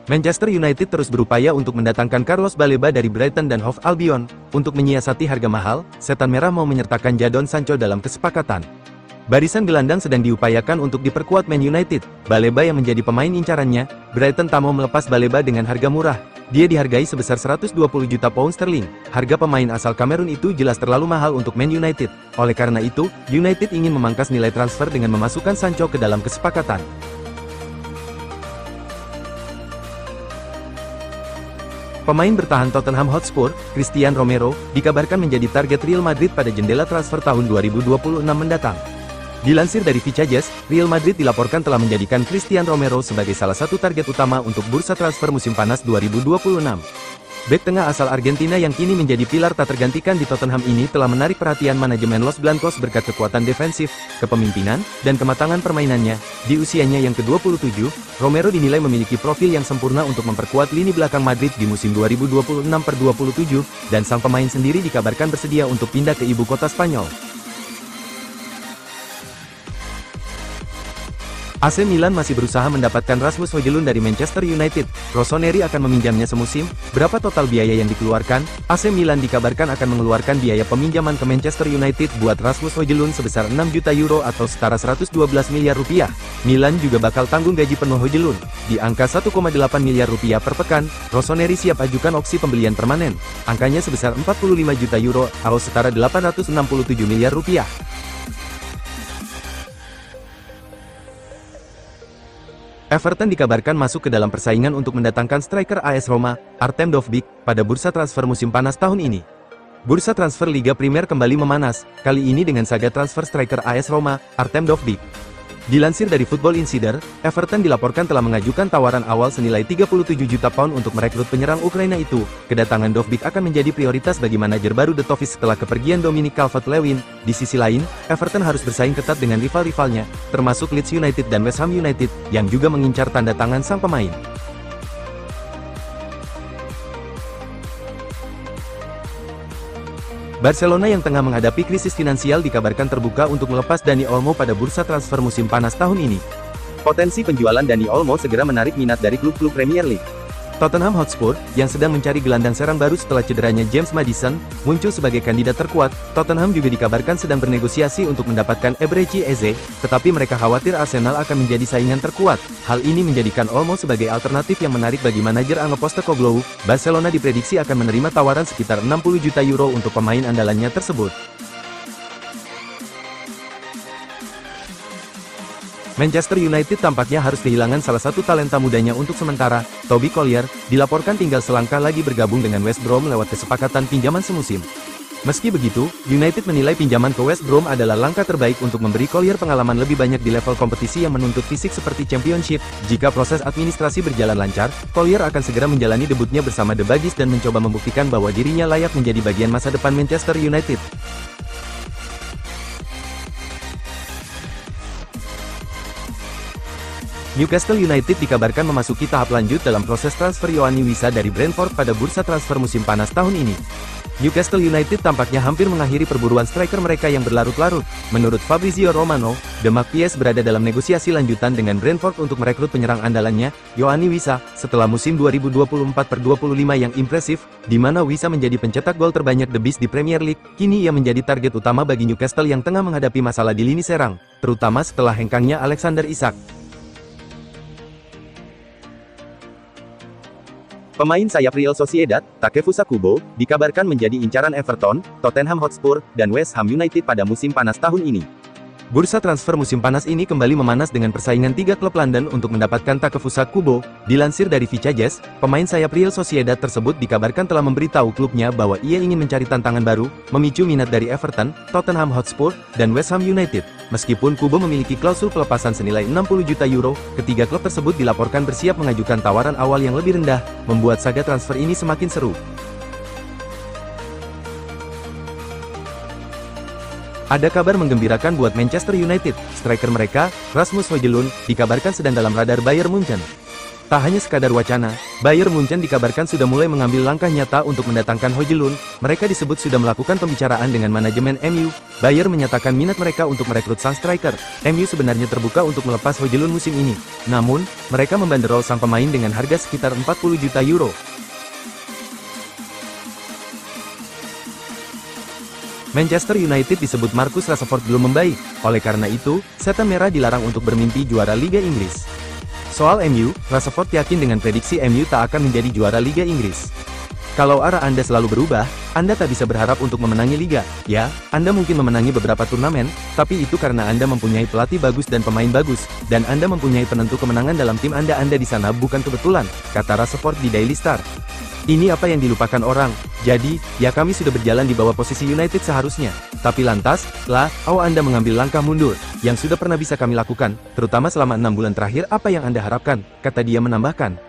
Manchester United terus berupaya untuk mendatangkan Carlos Baleba dari Brighton dan Hove Albion. Untuk menyiasati harga mahal, Setan Merah mau menyertakan Jadon Sancho dalam kesepakatan. Barisan gelandang sedang diupayakan untuk diperkuat Man United. Baleba yang menjadi pemain incarannya, Brighton tak mau melepas Baleba dengan harga murah. Dia dihargai sebesar 120 juta pound sterling. Harga pemain asal Kamerun itu jelas terlalu mahal untuk Man United. Oleh karena itu, United ingin memangkas nilai transfer dengan memasukkan Sancho ke dalam kesepakatan. Pemain bertahan Tottenham Hotspur, Christian Romero, dikabarkan menjadi target Real Madrid pada jendela transfer tahun 2026 mendatang. Dilansir dari Vicajes, Real Madrid dilaporkan telah menjadikan Christian Romero sebagai salah satu target utama untuk bursa transfer musim panas 2026. Bek tengah asal Argentina yang kini menjadi pilar tak tergantikan di Tottenham ini telah menarik perhatian manajemen Los Blancos berkat kekuatan defensif, kepemimpinan, dan kematangan permainannya. Di usianya yang ke-27, Romero dinilai memiliki profil yang sempurna untuk memperkuat lini belakang Madrid di musim 2026-27, dan sang pemain sendiri dikabarkan bersedia untuk pindah ke ibu kota Spanyol. AC Milan masih berusaha mendapatkan Rasmus Højlund dari Manchester United. Rossoneri akan meminjamnya semusim. Berapa total biaya yang dikeluarkan? AC Milan dikabarkan akan mengeluarkan biaya peminjaman ke Manchester United buat Rasmus Højlund sebesar 6 juta euro atau setara 112 miliar rupiah. Milan juga bakal tanggung gaji penuh Højlund. Di angka 1,8 miliar rupiah per pekan, Rossoneri siap ajukan opsi pembelian permanen. Angkanya sebesar 45 juta euro atau setara 867 miliar rupiah. Everton dikabarkan masuk ke dalam persaingan untuk mendatangkan striker AS Roma, Artem Dovbyk, pada bursa transfer musim panas tahun ini. Bursa transfer Liga Primer kembali memanas, kali ini dengan saga transfer striker AS Roma, Artem Dovbyk. Dilansir dari Football Insider, Everton dilaporkan telah mengajukan tawaran awal senilai 37 juta pound untuk merekrut penyerang Ukraina itu. Kedatangan Dovbyk akan menjadi prioritas bagi manajer baru The Toffees setelah kepergian Dominic Calvert-Lewin. Di sisi lain, Everton harus bersaing ketat dengan rival-rivalnya, termasuk Leeds United dan West Ham United, yang juga mengincar tanda tangan sang pemain. Barcelona yang tengah menghadapi krisis finansial dikabarkan terbuka untuk melepas Dani Olmo pada bursa transfer musim panas tahun ini. Potensi penjualan Dani Olmo segera menarik minat dari klub-klub Premier League. Tottenham Hotspur, yang sedang mencari gelandang serang baru setelah cederanya James Maddison, muncul sebagai kandidat terkuat. Tottenham juga dikabarkan sedang bernegosiasi untuk mendapatkan Eberechi Eze, tetapi mereka khawatir Arsenal akan menjadi saingan terkuat. Hal ini menjadikan Olmo sebagai alternatif yang menarik bagi manajer Ange Postecoglou. Barcelona diprediksi akan menerima tawaran sekitar 60 juta euro untuk pemain andalannya tersebut. Manchester United tampaknya harus kehilangan salah satu talenta mudanya untuk sementara. Toby Collier dilaporkan tinggal selangkah lagi bergabung dengan West Brom lewat kesepakatan pinjaman semusim. Meski begitu, United menilai pinjaman ke West Brom adalah langkah terbaik untuk memberi Collier pengalaman lebih banyak di level kompetisi yang menuntut fisik seperti Championship. Jika proses administrasi berjalan lancar, Collier akan segera menjalani debutnya bersama The Baggies dan mencoba membuktikan bahwa dirinya layak menjadi bagian masa depan Manchester United. Newcastle United dikabarkan memasuki tahap lanjut dalam proses transfer Yoani Wissa dari Brentford pada bursa transfer musim panas tahun ini. Newcastle United tampaknya hampir mengakhiri perburuan striker mereka yang berlarut-larut. Menurut Fabrizio Romano, The Magpies berada dalam negosiasi lanjutan dengan Brentford untuk merekrut penyerang andalannya, Yoani Wissa, setelah musim 2024-25 yang impresif, di mana Wissa menjadi pencetak gol terbanyak The Beast di Premier League. Kini ia menjadi target utama bagi Newcastle yang tengah menghadapi masalah di lini serang, terutama setelah hengkangnya Alexander Isak. Pemain sayap Real Sociedad, Takefusa Kubo, dikabarkan menjadi incaran Everton, Tottenham Hotspur, dan West Ham United pada musim panas tahun ini. Bursa transfer musim panas ini kembali memanas dengan persaingan 3 klub London untuk mendapatkan Takefusa Kubo. Dilansir dari Vicajes, pemain sayap Real Sociedad tersebut dikabarkan telah memberitahu klubnya bahwa ia ingin mencari tantangan baru, memicu minat dari Everton, Tottenham Hotspur, dan West Ham United. Meskipun Kubo memiliki klausul pelepasan senilai 60 juta euro, ketiga klub tersebut dilaporkan bersiap mengajukan tawaran awal yang lebih rendah, membuat saga transfer ini semakin seru. Ada kabar menggembirakan buat Manchester United. Striker mereka, Rasmus Højlund, dikabarkan sedang dalam radar Bayern Munchen. Tak hanya sekadar wacana, Bayern Munchen dikabarkan sudah mulai mengambil langkah nyata untuk mendatangkan Højlund. Mereka disebut sudah melakukan pembicaraan dengan manajemen MU. Bayern menyatakan minat mereka untuk merekrut sang striker. MU sebenarnya terbuka untuk melepas Højlund musim ini. Namun, mereka membanderol sang pemain dengan harga sekitar 40 juta euro. Manchester United disebut Marcus Rashford belum membaik. Oleh karena itu, setan merah dilarang untuk bermimpi juara Liga Inggris. Soal MU, Rashford yakin dengan prediksi MU tak akan menjadi juara Liga Inggris. Kalau arah Anda selalu berubah, Anda tak bisa berharap untuk memenangi Liga. Ya, Anda mungkin memenangi beberapa turnamen, tapi itu karena Anda mempunyai pelatih bagus dan pemain bagus, dan Anda mempunyai penentu kemenangan dalam tim Anda di sana bukan kebetulan, kata Rashford di Daily Star. Ini apa yang dilupakan orang. Jadi, ya kami sudah berjalan di bawah posisi United seharusnya. Tapi lantas, Anda mengambil langkah mundur, yang sudah pernah bisa kami lakukan, terutama selama 6 bulan terakhir. Apa yang Anda harapkan? Kata dia menambahkan.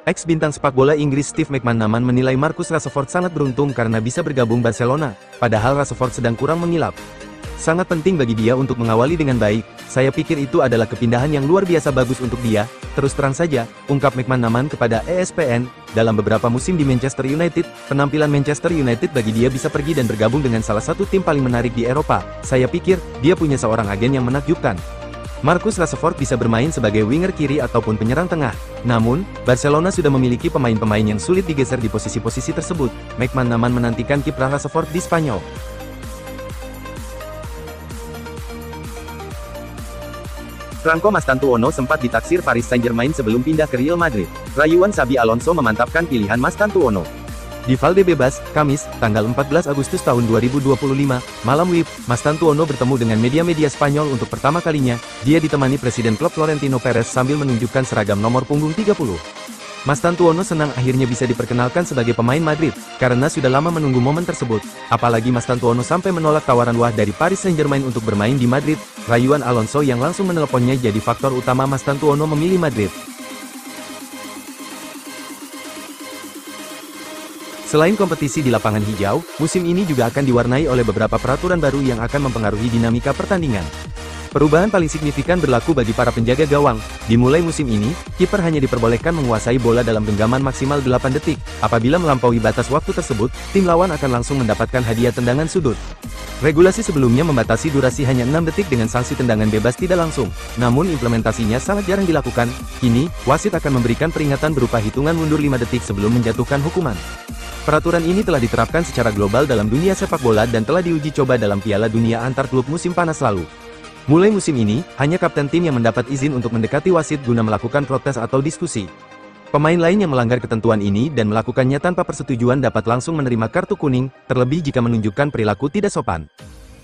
Ex-bintang sepak bola Inggris Steve McManaman menilai Marcus Rashford sangat beruntung karena bisa bergabung Barcelona, padahal Rashford sedang kurang mengilap. Sangat penting bagi dia untuk mengawali dengan baik. Saya pikir itu adalah kepindahan yang luar biasa bagus untuk dia. Terus terang saja, ungkap McManaman kepada ESPN, dalam beberapa musim di Manchester United, penampilan Manchester United bagi dia bisa pergi dan bergabung dengan salah satu tim paling menarik di Eropa. Saya pikir, dia punya seorang agen yang menakjubkan. Marcus Rashford bisa bermain sebagai winger kiri ataupun penyerang tengah. Namun, Barcelona sudah memiliki pemain-pemain yang sulit digeser di posisi-posisi tersebut. McManaman menantikan kiprah Rashford di Spanyol. Franco Mastantuono sempat ditaksir Paris Saint-Germain sebelum pindah ke Real Madrid. Rayuan Xabi Alonso memantapkan pilihan Mastantuono. Di Valdebebas, Kamis, tanggal 14 Agustus tahun 2025, malam WIB, Mastantuono bertemu dengan media-media Spanyol untuk pertama kalinya. Dia ditemani Presiden klub Florentino Perez sambil menunjukkan seragam nomor punggung 30. Mastantuono senang akhirnya bisa diperkenalkan sebagai pemain Madrid, karena sudah lama menunggu momen tersebut. Apalagi Mastantuono sampai menolak tawaran wah dari Paris Saint-Germain untuk bermain di Madrid. Rayuan Alonso yang langsung menelponnya jadi faktor utama Mastantuono memilih Madrid. Selain kompetisi di lapangan hijau, musim ini juga akan diwarnai oleh beberapa peraturan baru yang akan mempengaruhi dinamika pertandingan. Perubahan paling signifikan berlaku bagi para penjaga gawang. Dimulai musim ini, kiper hanya diperbolehkan menguasai bola dalam genggaman maksimal 8 detik. Apabila melampaui batas waktu tersebut, tim lawan akan langsung mendapatkan hadiah tendangan sudut. Regulasi sebelumnya membatasi durasi hanya 6 detik dengan sanksi tendangan bebas tidak langsung. Namun implementasinya sangat jarang dilakukan. Kini, wasit akan memberikan peringatan berupa hitungan mundur 5 detik sebelum menjatuhkan hukuman. Peraturan ini telah diterapkan secara global dalam dunia sepak bola dan telah diuji coba dalam Piala Dunia antar klub musim panas lalu. Mulai musim ini, hanya kapten tim yang mendapat izin untuk mendekati wasit guna melakukan protes atau diskusi. Pemain lain yang melanggar ketentuan ini dan melakukannya tanpa persetujuan dapat langsung menerima kartu kuning, terlebih jika menunjukkan perilaku tidak sopan.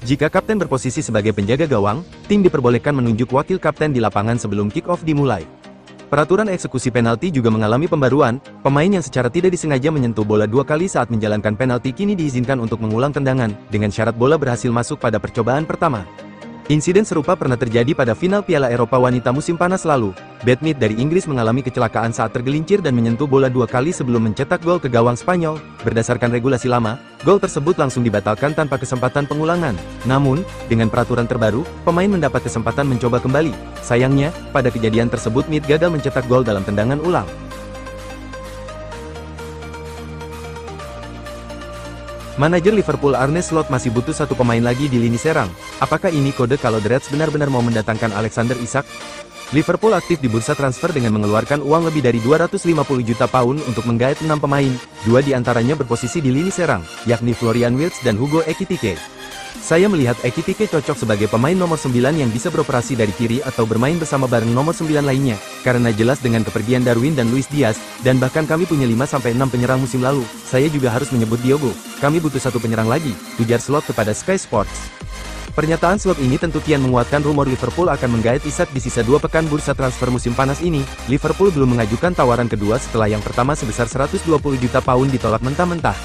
Jika kapten berposisi sebagai penjaga gawang, tim diperbolehkan menunjuk wakil kapten di lapangan sebelum kick-off dimulai. Peraturan eksekusi penalti juga mengalami pembaruan. Pemain yang secara tidak disengaja menyentuh bola 2 kali saat menjalankan penalti kini diizinkan untuk mengulang tendangan, dengan syarat bola berhasil masuk pada percobaan pertama. Insiden serupa pernah terjadi pada final Piala Eropa Wanita musim panas lalu. Beth Mead dari Inggris mengalami kecelakaan saat tergelincir dan menyentuh bola 2 kali sebelum mencetak gol ke gawang Spanyol. Berdasarkan regulasi lama, gol tersebut langsung dibatalkan tanpa kesempatan pengulangan. Namun, dengan peraturan terbaru, pemain mendapat kesempatan mencoba kembali. Sayangnya, pada kejadian tersebut Mead gagal mencetak gol dalam tendangan ulang. Manajer Liverpool Arne Slot masih butuh satu pemain lagi di lini serang. Apakah ini kode kalau The Reds benar-benar mau mendatangkan Alexander Isak? Liverpool aktif di bursa transfer dengan mengeluarkan uang lebih dari 250 juta pound untuk menggait 6 pemain, 2 diantaranya berposisi di lini serang, yakni Florian Wirtz dan Hugo Ekitike. Saya melihat Ekitike cocok sebagai pemain nomor 9 yang bisa beroperasi dari kiri atau bermain bersama bareng nomor 9 lainnya, karena jelas dengan kepergian Darwin dan Luis Diaz, dan bahkan kami punya 5-6 penyerang musim lalu, saya juga harus menyebut Diogo. Kami butuh satu penyerang lagi, ujar Slot kepada Sky Sports. Pernyataan Slot ini tentu kian menguatkan rumor Liverpool akan menggait Isak di sisa 2 pekan bursa transfer musim panas ini. Liverpool belum mengajukan tawaran kedua setelah yang pertama sebesar 120 juta pound ditolak mentah-mentah.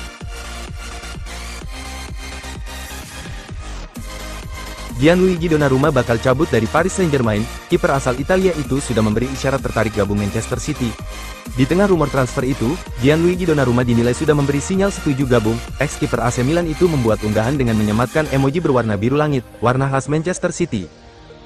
Gianluigi Donnarumma bakal cabut dari Paris Saint-Germain. Kiper asal Italia itu sudah memberi isyarat tertarik gabung Manchester City. Di tengah rumor transfer itu, Gianluigi Donnarumma dinilai sudah memberi sinyal setuju gabung. Ex-kiper AC Milan itu membuat unggahan dengan menyematkan emoji berwarna biru langit, warna khas Manchester City.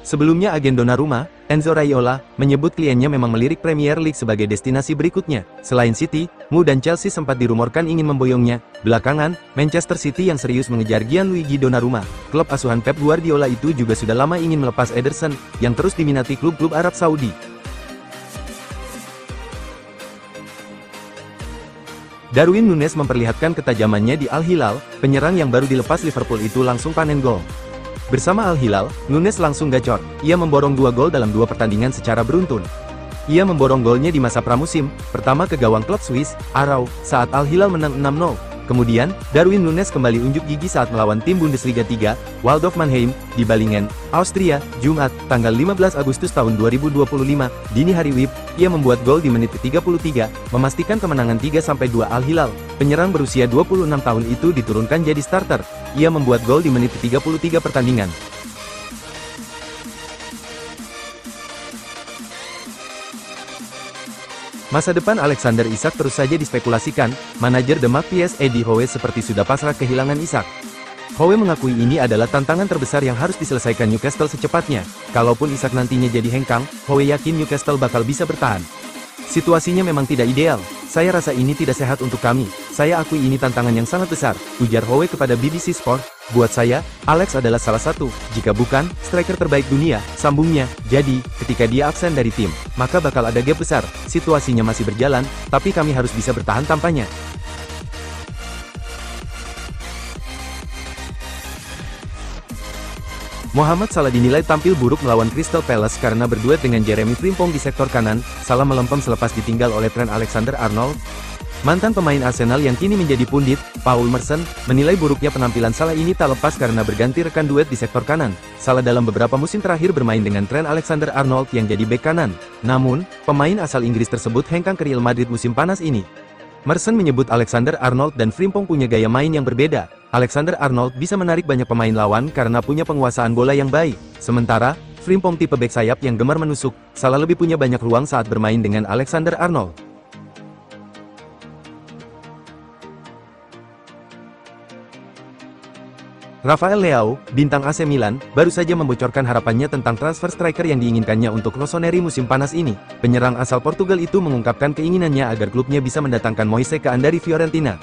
Sebelumnya agen Donnarumma, Enzo Raiola, menyebut kliennya memang melirik Premier League sebagai destinasi berikutnya. Selain City, MU dan Chelsea sempat dirumorkan ingin memboyongnya. Belakangan, Manchester City yang serius mengejar Gianluigi Donnarumma. Klub asuhan Pep Guardiola itu juga sudah lama ingin melepas Ederson, yang terus diminati klub-klub Arab Saudi. Darwin Núñez memperlihatkan ketajamannya di Al Hilal, penyerang yang baru dilepas Liverpool itu langsung panen gol. Bersama Al Hilal, Núñez langsung gacor. Ia memborong 2 gol dalam 2 pertandingan secara beruntun. Ia memborong golnya di masa pramusim, pertama ke gawang klub Swiss, Aarau, saat Al Hilal menang 6-0. Kemudian, Darwin Núñez kembali unjuk gigi saat melawan tim Bundesliga 3, Waldhof Mannheim, di Balingen, Austria, Jumat, tanggal 15 Agustus tahun 2025, dini hari WIB, ia membuat gol di menit ke-33, memastikan kemenangan 3-2 Al Hilal. Penyerang berusia 26 tahun itu diturunkan jadi starter. Ia membuat gol di menit ke-33 pertandingan. Masa depan Alexander Isak terus saja dispekulasikan. Manajer The Magpies Eddie Howe seperti sudah pasrah kehilangan Isak. Howe mengakui ini adalah tantangan terbesar yang harus diselesaikan Newcastle secepatnya. Kalaupun Isak nantinya jadi hengkang, Howe yakin Newcastle bakal bisa bertahan. Situasinya memang tidak ideal. Saya rasa ini tidak sehat untuk kami. Saya akui ini tantangan yang sangat besar, ujar Howe kepada BBC Sport. Buat saya, Alex adalah salah satu, jika bukan, striker terbaik dunia, sambungnya. Jadi, ketika dia absen dari tim, maka bakal ada gap besar. Situasinya masih berjalan, tapi kami harus bisa bertahan tanpanya. Mohamed Salah dinilai tampil buruk melawan Crystal Palace karena berduet dengan Jeremy Frimpong di sektor kanan. Salah melempem selepas ditinggal oleh Trent Alexander-Arnold. Mantan pemain Arsenal yang kini menjadi pundit, Paul Merson, menilai buruknya penampilan Salah ini tak lepas karena berganti rekan duet di sektor kanan. Salah dalam beberapa musim terakhir bermain dengan Trent Alexander-Arnold yang jadi bek kanan. Namun, pemain asal Inggris tersebut hengkang ke Real Madrid musim panas ini. Merson menyebut Alexander-Arnold dan Frimpong punya gaya main yang berbeda. Alexander-Arnold bisa menarik banyak pemain lawan karena punya penguasaan bola yang baik. Sementara, Frimpong tipe bek sayap yang gemar menusuk. Salah lebih punya banyak ruang saat bermain dengan Alexander-Arnold. Rafael Leao, bintang AC Milan, baru saja membocorkan harapannya tentang transfer striker yang diinginkannya untuk Rossoneri musim panas ini. Penyerang asal Portugal itu mengungkapkan keinginannya agar klubnya bisa mendatangkan Moise Kean dari Fiorentina.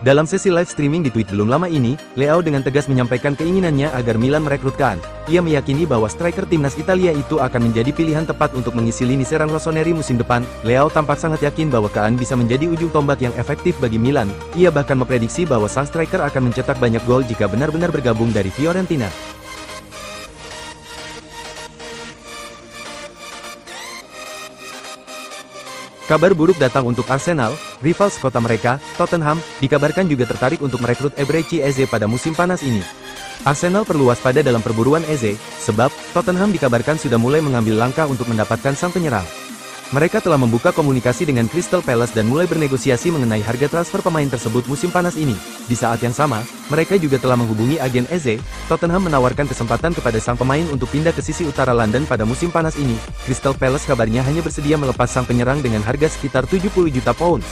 Dalam sesi live streaming di Tweet belum lama ini, Leao dengan tegas menyampaikan keinginannya agar Milan merekrut Kean. Ia meyakini bahwa striker timnas Italia itu akan menjadi pilihan tepat untuk mengisi lini serang Rossoneri musim depan. Leao tampak sangat yakin bahwa Kean bisa menjadi ujung tombak yang efektif bagi Milan. Ia bahkan memprediksi bahwa sang striker akan mencetak banyak gol jika benar-benar bergabung dari Fiorentina. Kabar buruk datang untuk Arsenal, rival sekota mereka, Tottenham, dikabarkan juga tertarik untuk merekrut Eberechi Eze pada musim panas ini. Arsenal perlu waspada dalam perburuan Eze, sebab Tottenham dikabarkan sudah mulai mengambil langkah untuk mendapatkan sang penyerang. Mereka telah membuka komunikasi dengan Crystal Palace dan mulai bernegosiasi mengenai harga transfer pemain tersebut musim panas ini. Di saat yang sama, mereka juga telah menghubungi agen Eze. Tottenham menawarkan kesempatan kepada sang pemain untuk pindah ke sisi utara London pada musim panas ini. Crystal Palace kabarnya hanya bersedia melepas sang penyerang dengan harga sekitar 70 juta pound.